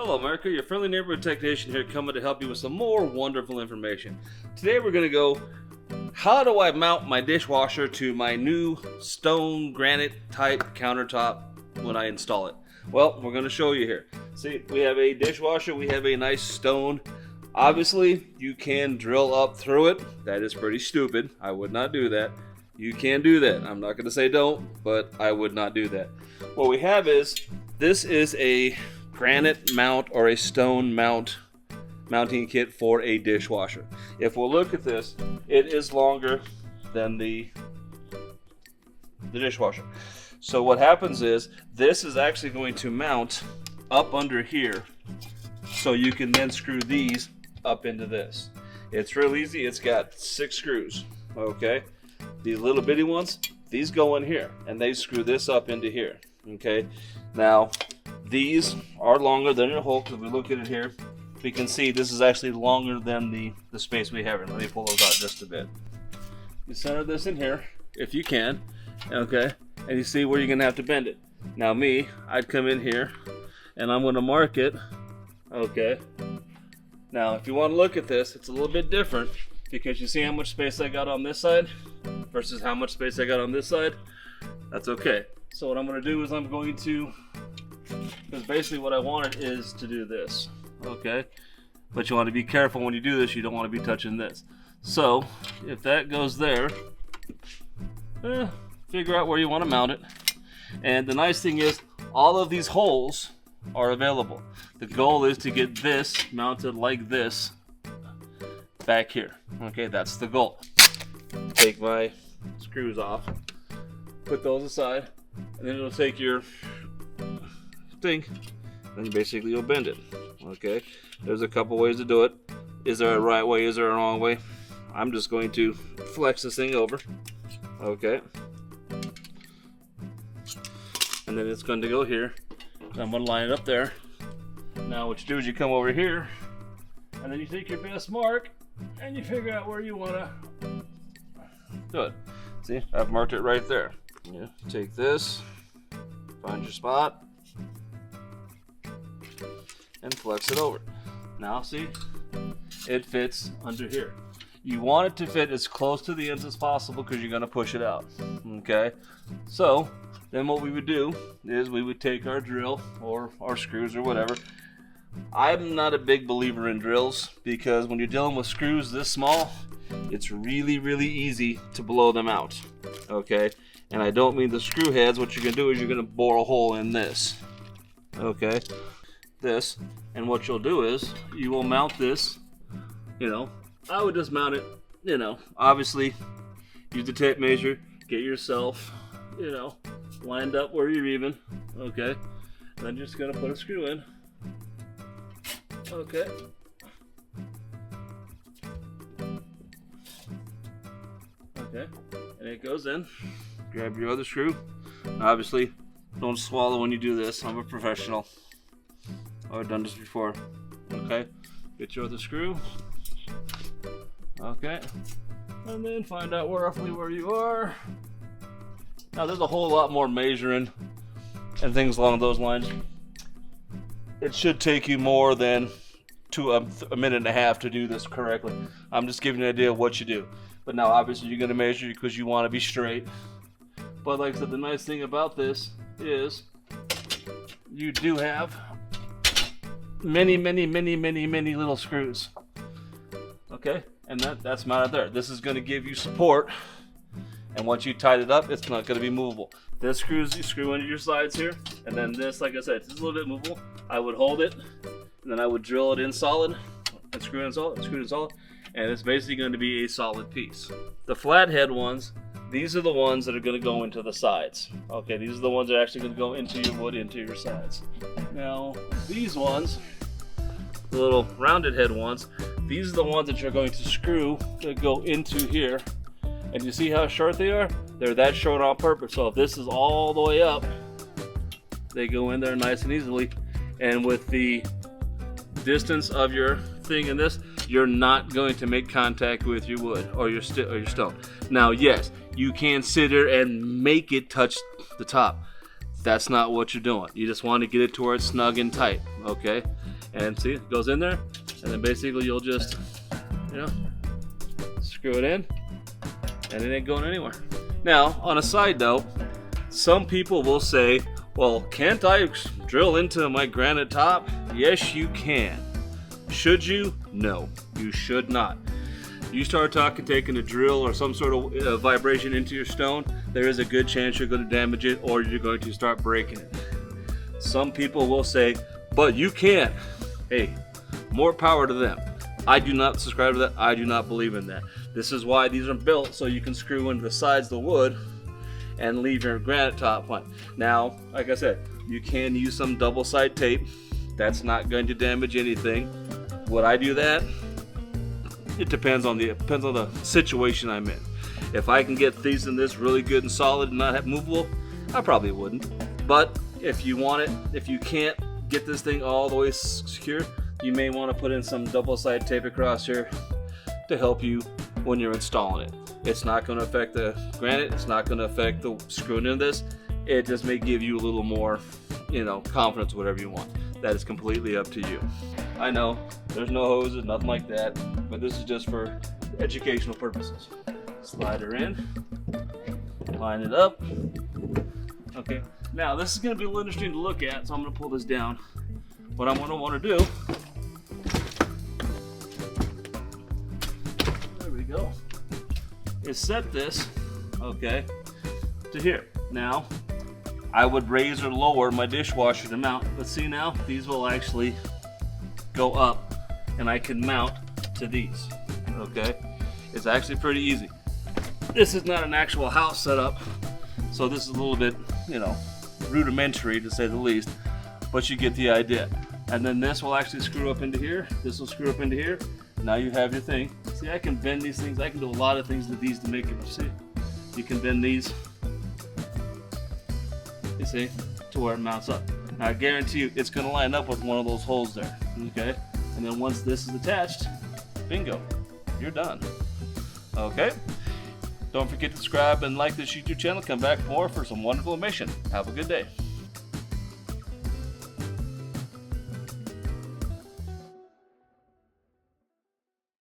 Hello America, your friendly neighborhood technician here coming to help you with some more wonderful information. Today we're going to go, how do I mount my dishwasher to my new stone granite type countertop when I install it? Well, we're going to show you here. See, we have a dishwasher, we have a nice stone. Obviously, you can drill up through it. That is pretty stupid. I would not do that. You can do that. I'm not going to say don't, but I would not do that. What we have is, this is a granite mount or a stone mounting kit for a dishwasher. If we'll look at this, it is longer than the dishwasher. So what happens is, this is actually going to mount up under here, so you can then screw these up into this. It's real easy. It's got 6 screws. Okay, these little bitty ones, these go in here and they screw this up into here. Okay, now these are longer than your hole. If we look at it here, we can see this is actually longer than the space we have here. Let me pull those out just a bit. You center this in here if you can, okay, and you see where you're gonna have to bend it. Now me, I'd come in here and I'm gonna mark it. Okay, now if you want to look at this, it's a little bit different because you see how much space I got on this side versus how much space I got on this side. That's okay. So what I'm going to do is I'm going to, because basically what I wanted is to do this, okay? But you want to be careful when you do this. You don't want to be touching this. So if that goes there, figure out where you want to mount it. And the nice thing is, all of these holes are available. The goal is to get this mounted like this back here. Okay, that's the goal. Take my screws off, put those aside, and then it'll take your thing and basically you'll bend it. Okay, there's a couple ways to do it. Is there a right way? Is there a wrong way? I'm just going to flex this thing over. Okay, and then it's going to go here. I'm going to line it up there. Now what you do is you come over here and then you take your best mark and you figure out where you want to do it. See, I've marked it right there. You take this, find your spot, and flex it over. Now see, it fits under here. You want it to fit as close to the ends as possible because you're going to push it out. Okay, so then what we would do is we would take our drill or our screws or whatever. I'm not a big believer in drills because when you're dealing with screws this small, it's really easy to blow them out. Okay, and I don't mean the screw heads. What you're gonna do is you're gonna bore a hole in this. Okay, this, and what you'll do is you will mount this. You know, I would just mount it. You know, obviously use the tape measure, get yourself, you know, lined up where you're even. Okay, and then you're just gonna put a screw in. Okay. Okay, and it goes in. Grab your other screw. Obviously, don't swallow when you do this. I'm a professional. I've done this before. Okay, get your other screw. Okay, and then find out roughly where you are. Now, there's a whole lot more measuring and things along those lines. It should take you more than a minute and a half to do this correctly. I'm just giving you an idea of what you do. But now obviously you're going to measure because you want to be straight. But like I said, the nice thing about this is you do have many little screws. Okay, and that's mounted there. This is going to give you support. And once you tied it up, it's not going to be movable. This screws, you screw into your sides here, and then this, like I said, it's a little bit movable. I would hold it, and then I would drill it in solid, and screw it in solid, and screw it in solid, and it's basically going to be a solid piece. The flathead ones, these are the ones that are going to go into the sides. Okay, these are the ones that are actually going to go into your wood, into your sides. Now, these ones, the little rounded head ones, these are the ones that you're going to screw that go into here. And you see how short they are? They're that short on purpose. So if this is all the way up, they go in there nice and easily. And with the distance of your thing in this, you're not going to make contact with your wood or your stone. Now, yes, you can sit there and make it touch the top. That's not what you're doing. You just want to get it to where it's snug and tight, okay? And see, it goes in there, and then basically you'll just, you know, screw it in, and it ain't going anywhere. Now, on a side note, some people will say, well, can't I drill into my granite top? Yes, you can. Should you? No, you should not. You start taking a drill or some sort of vibration into your stone, there is a good chance you're going to damage it or you're going to start breaking it. Some people will say, but you can't. Hey, more power to them. I do not subscribe to that. I do not believe in that. This is why these are built, so you can screw into the sides of the wood and leave your granite top on. Now, like I said, you can use some double side tape. That's not going to damage anything. Would I do that? It depends on the situation I'm in. If I can get these in this really good and solid and not have movable, I probably wouldn't. But if you want it, if you can't get this thing all the way secure, you may want to put in some double side tape across here to help you when you're installing it. It's not going to affect the granite. It's not going to affect the screwing in this. It just may give you a little more, you know, confidence, whatever you want. That is completely up to you. I know there's no hoses, nothing like that, but this is just for educational purposes. Slide her in, line it up. Okay, now this is going to be a little interesting to look at, so I'm going to pull this down. What I'm going to want to do, there we go, is set this, okay, to here. Now, I would raise or lower my dishwasher to mount, but see now, these will actually go up and I can mount to these, okay? It's actually pretty easy. This is not an actual house setup, so this is a little bit, you know, rudimentary to say the least, but you get the idea. And then this will actually screw up into here, this will screw up into here. Now you have your thing. See, I can bend these things, I can do a lot of things to these to make it, see? You can bend these, you see, to where it mounts up. Now I guarantee you it's gonna line up with one of those holes there, okay? And then once this is attached, bingo, you're done, okay? Don't forget to subscribe and like this YouTube channel. Come back for more for some wonderful information. Have a good day.